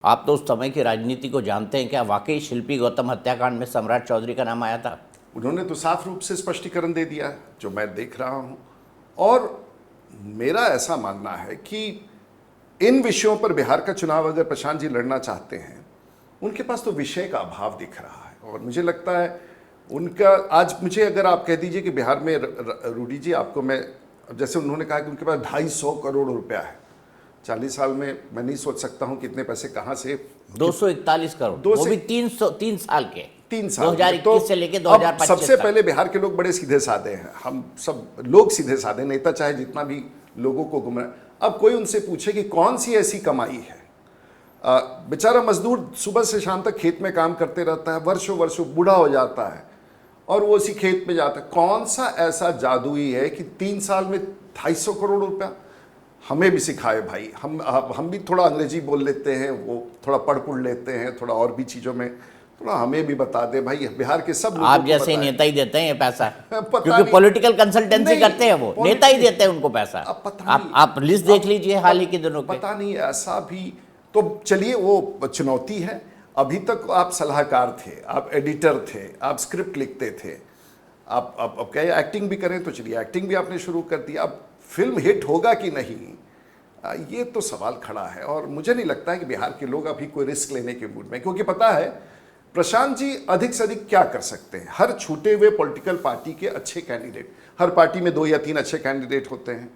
आप तो उस समय की राजनीति को जानते हैं, क्या वाकई शिल्पी गौतम हत्याकांड में सम्राट चौधरी का नाम आया था? उन्होंने तो साफ रूप से स्पष्टीकरण दे दिया जो मैं देख रहा हूं। और मेरा ऐसा मानना है कि इन विषयों पर बिहार का चुनाव अगर प्रशांत जी लड़ना चाहते हैं, उनके पास तो विषय का अभाव दिख रहा है। और मुझे लगता है उनका आज मुझे अगर आप कह दीजिए कि बिहार में रूडी जी आपको मैं, जैसे उन्होंने कहा कि उनके पास 250 करोड़ रुपया है 40 साल में, मैं नहीं सोच सकता हूं कितने पैसे कहां से। 241 करोड़, वो भी 3 साल के, 3 साल 2021 से लेके 2025 सबसे तक। पहले बिहार के लोग बड़े सीधे साधे हैं, हम सब लोग सीधे साधे, नेता चाहे जितना भी लोगों को गुमराह। अब कोई उनसे पूछे कि कौन सी ऐसी कमाई है, बेचारा मजदूर सुबह से शाम तक खेत में काम करते रहता है, वर्षों वर्षों बूढ़ा हो जाता है और वो उसी खेत में जाता है। कौन सा ऐसा जादुई है कि 3 साल में 250 करोड़ रुपया? हमें भी सिखाए भाई, हम भी थोड़ा अंग्रेजी बोल लेते हैं, वो थोड़ा पढ़ लेते हैं, थोड़ा और भी चीज़ों में थोड़ा हमें भी बता दे भाई। बिहार के सब लोगों आप को जैसे पता नेता ही देते हैं ये पैसा, पता क्योंकि नहीं। पॉलिटिकल कंसल्टेंसी नहीं, करते हैं वो, नेता ही देते हैं उनको पैसा। अब पता नहीं, आप लिस्ट देख लीजिए हाल ही के दिनों के। पता नहीं ऐसा भी तो चलिए, वो चुनौती है। अभी तक आप सलाहकार थे, आप एडिटर थे, आप स्क्रिप्ट लिखते थे, आप कहे एक्टिंग भी करें तो चलिए एक्टिंग भी आपने शुरू कर दिया। अब फिल्म हिट होगा कि नहीं, ये तो सवाल खड़ा है। और मुझे नहीं लगता है कि बिहार के लोग अभी कोई रिस्क लेने के मूड में, क्योंकि पता है प्रशांत जी अधिक से अधिक क्या कर सकते हैं। हर छूटे हुए पॉलिटिकल पार्टी के अच्छे कैंडिडेट, हर पार्टी में 2 या 3 अच्छे कैंडिडेट होते हैं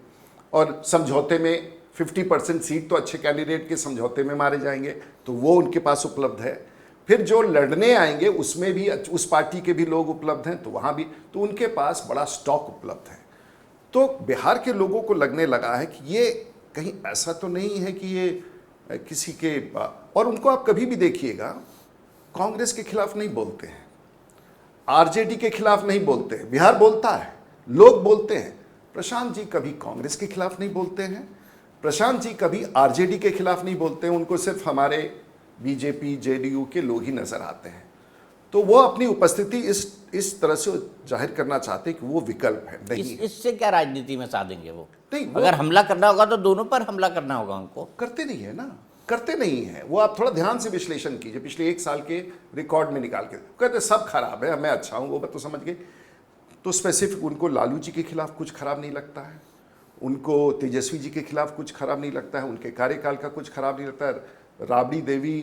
और समझौते में 50% सीट तो अच्छे कैंडिडेट के समझौते में मारे जाएंगे, तो वो उनके पास उपलब्ध है। फिर जो लड़ने आएंगे उसमें भी उस पार्टी के भी लोग उपलब्ध हैं, तो वहाँ भी तो उनके पास बड़ा स्टॉक उपलब्ध है। तो बिहार के लोगों को लगने लगा है कि ये कहीं ऐसा तो नहीं है कि ये किसी के, और उनको आप कभी भी देखिएगा कांग्रेस के खिलाफ नहीं बोलते हैं, आरजेडी के खिलाफ नहीं बोलते हैं। बिहार बोलता है, लोग बोलते हैं। प्रशांत जी कभी कांग्रेस के खिलाफ नहीं बोलते हैं, प्रशांत जी कभी आरजेडी के खिलाफ नहीं बोलते हैं। उनको सिर्फ हमारे बीजेपी जेडीयू के लोग ही नजर आते हैं। तो वो अपनी उपस्थिति इस तरह से जाहिर करना चाहते हैं कि वो विकल्प है नहीं। इससे क्या राजनीति में साधेंगे वो? नहीं, अगर हमला करना होगा तो दोनों पर हमला करना होगा उनको। करते नहीं है ना, करते नहीं है वो। आप थोड़ा ध्यान से विश्लेषण कीजिए पिछले 1 साल के रिकॉर्ड में निकाल के, कहते सब खराब है, मैं अच्छा हूं, वो बात तो समझ गए। तो स्पेसिफिक उनको लालू जी के खिलाफ कुछ खराब नहीं लगता है, उनको तेजस्वी जी के खिलाफ कुछ खराब नहीं लगता है, उनके कार्यकाल का कुछ खराब नहीं लगता है। राबड़ी देवी,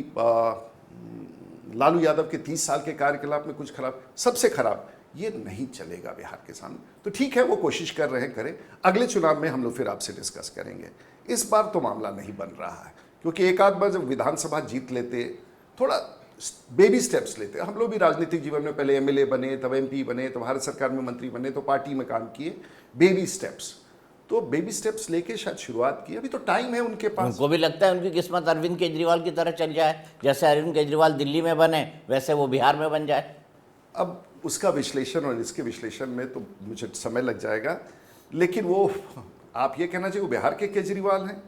लालू यादव के 30 साल के कार्यकलाप में कुछ खराब, सबसे खराब ये नहीं चलेगा बिहार के सामने। तो ठीक है, वो कोशिश कर रहे हैं, करें। अगले चुनाव में हम लोग फिर आपसे डिस्कस करेंगे। इस बार तो मामला नहीं बन रहा है, क्योंकि एक आध बार जब विधानसभा जीत लेते, थोड़ा बेबी स्टेप्स लेते। हम लोग भी राजनीतिक जीवन में पहले एमएलए बने, तब एमपी बने, तो भारत सरकार में मंत्री बने, तो पार्टी में काम किए, बेबी स्टेप्स। तो बेबी स्टेप्स लेके शायद शुरुआत की, अभी तो टाइम है उनके पास। उनको भी लगता है उनकी किस्मत अरविंद केजरीवाल की तरह चल जाए, जैसे अरविंद केजरीवाल दिल्ली में बने वैसे वो बिहार में बन जाए। अब उसका विश्लेषण और इसके विश्लेषण में तो मुझे समय लग जाएगा, लेकिन वो आप ये कहना चाहिए वो बिहार के केजरीवाल हैं,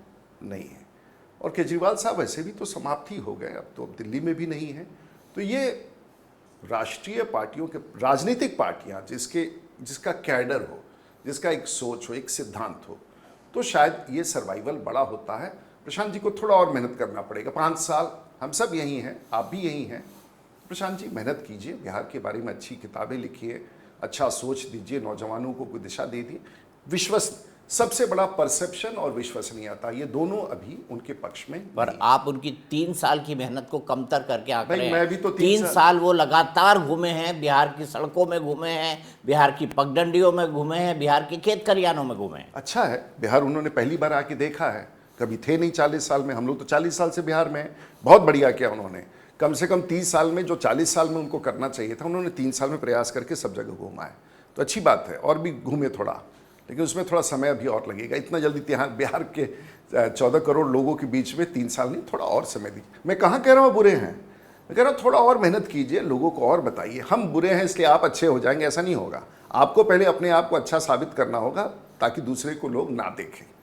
नहीं है। और केजरीवाल साहब वैसे भी तो समाप्त ही हो गए, अब तो दिल्ली में भी नहीं है। तो ये राष्ट्रीय पार्टियों के, राजनीतिक पार्टियां जिसका कैडर हो, जिसका एक सोच हो, एक सिद्धांत हो, तो शायद ये सर्वाइवल बड़ा होता है। प्रशांत जी को थोड़ा और मेहनत करना पड़ेगा। 5 साल हम सब यहीं हैं, आप भी यहीं हैं। प्रशांत जी मेहनत कीजिए, बिहार के बारे में अच्छी किताबें लिखिए, अच्छा सोच दीजिए, नौजवानों को कोई दिशा दे दिए। सबसे बड़ा परसेप्शन और विश्वसनीयता, ये दोनों अभी उनके पक्ष में। पर आप उनकी 3 साल की मेहनत को कमतर करके आंक रहे हैं। मैं भी तो 3 साल वो लगातार घूमे हैं, बिहार की सड़कों में घूमे हैं, बिहार की पगडंडियों में घूमे हैं, बिहार के खेत खलिहानों में घूमे हैं। अच्छा है, बिहार उन्होंने पहली बार आके देखा है, कभी थे नहीं 40 साल में। हम लोग तो 40 साल से बिहार में हैं। बहुत बढ़िया किया उन्होंने, कम से कम 30 साल में जो 40 साल में उनको करना चाहिए था, उन्होंने 3 साल में प्रयास करके सब जगह घूमा है। तो अच्छी बात है, और भी घूमे थोड़ा, लेकिन उसमें थोड़ा समय अभी और लगेगा। इतना जल्दी बिहार के 14 करोड़ लोगों के बीच में 3 साल नहीं, थोड़ा और समय दीजिए। मैं कहाँ कह रहा हूँ बुरे हैं, मैं कह रहा हूँ थोड़ा और मेहनत कीजिए, लोगों को और बताइए हम बुरे हैं इसलिए आप अच्छे हो जाएंगे, ऐसा नहीं होगा। आपको पहले अपने आप को अच्छा साबित करना होगा ताकि दूसरे को लोग ना देखें।